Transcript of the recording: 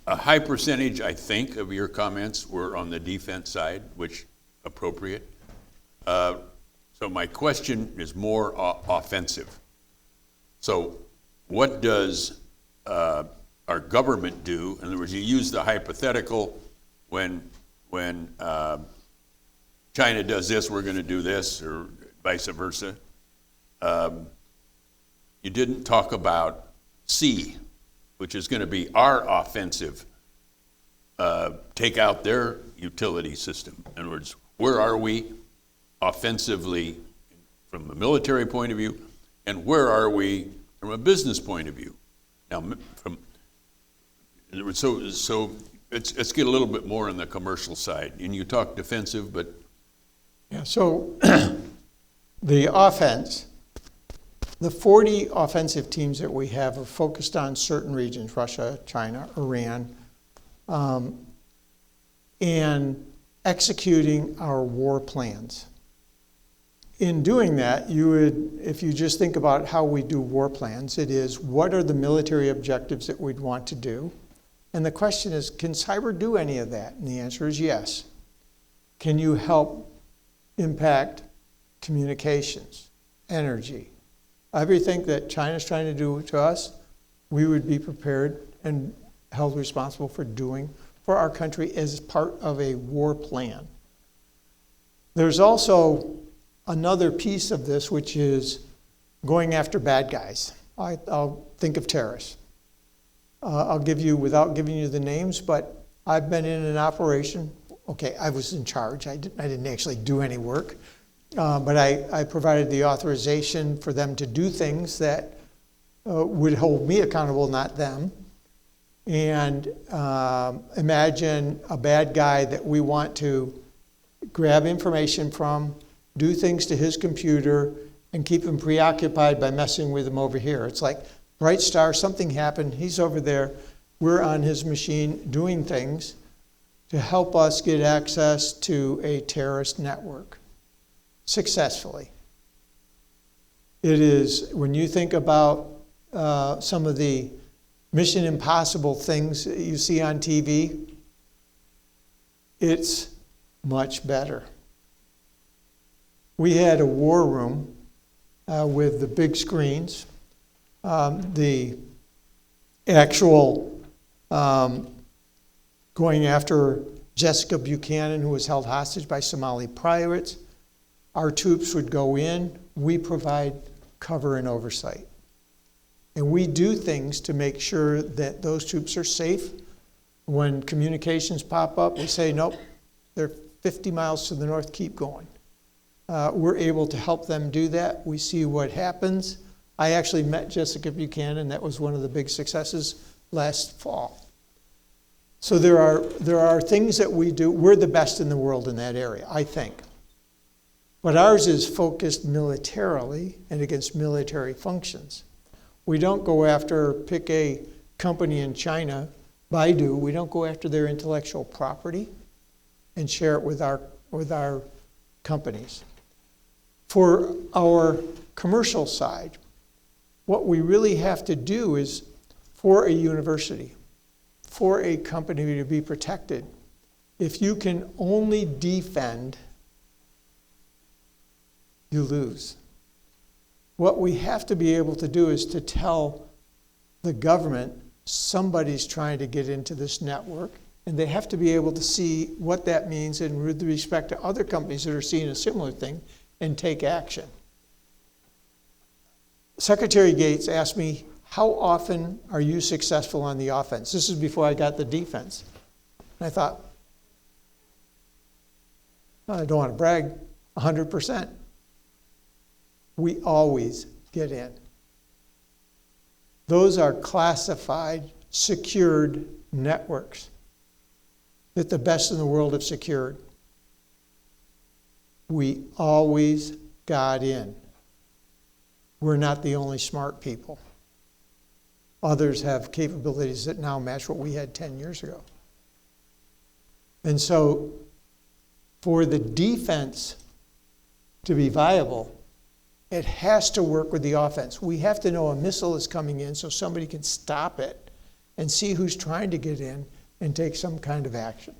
a high percentage, I think, of your comments were on the defense side, which appropriate. So my question is more offensive. So what does our government do? In other words, you use the hypothetical when China does this, we're going to do this, or vice versa. You didn't talk about C, which is going to be our offensive, take out their utility system. In other words, where are we offensively from a military point of view, and where are we from a business point of view? Now, so let's get a little bit more on the commercial side. And you talk defensive, but yeah. So the offense, the 40 offensive teams that we have are focused on certain regions: Russia, China, Iran, and executing our war plans. In doing that, you would, if you just think about how we do war plans, it is, what are the military objectives that we'd want to do? And the question is, can cyber do any of that? And the answer is yes. Can you help impact communications, energy, everything that China's trying to do to us? We would be prepared and held responsible for doing for our country as part of a war plan. There's also another piece of this, which is going after bad guys. I'll think of terrorists. I'll give you, without giving you the names, but I've been in an operation. Okay, I was in charge. I didn't actually do any work, but I provided the authorization for them to do things that would hold me accountable, not them. And imagine a bad guy that we want to grab information from, do things to his computer, and keep him preoccupied by messing with him over here. It's like, bright star, something happened, he's over there, we're on his machine doing things to help us get access to a terrorist network successfully. It is, when you think about some of the Mission Impossible things that you see on TV, it's much better. We had a war room with the big screens. The actual going after Jessica Buchanan, who was held hostage by Somali pirates. Our troops would go in. We provide cover and oversight. And we do things to make sure that those troops are safe. When communications pop up, we say, nope, they're 50 miles to the north, keep going. We're able to help them do that. We see what happens. I actually met Jessica Buchanan. That was one of the big successes last fall. So there are things that we do. We're the best in the world in that area, I think. But ours is focused militarily and against military functions. We don't go after, pick a company in China, Baidu, we don't go after their intellectual property and share it with our companies. For our commercial side, what we really have to do is, for a university, for a company to be protected, if you can only defend, you lose. What we have to be able to do is to tell the government somebody's trying to get into this network, and they have to be able to see what that means and with respect to other companies that are seeing a similar thing and take action. Secretary Gates asked me, how often are you successful on the offense? This is before I got the defense. And I thought, I don't want to brag, 100%. We always get in. Those are classified, secured networks that the best in the world have secured. We always got in. We're not the only smart people. Others have capabilities that now match what we had 10 years ago. And so for the defense to be viable, it has to work with the offense. We have to know a missile is coming in so somebody can stop it and see who's trying to get in and take some kind of action.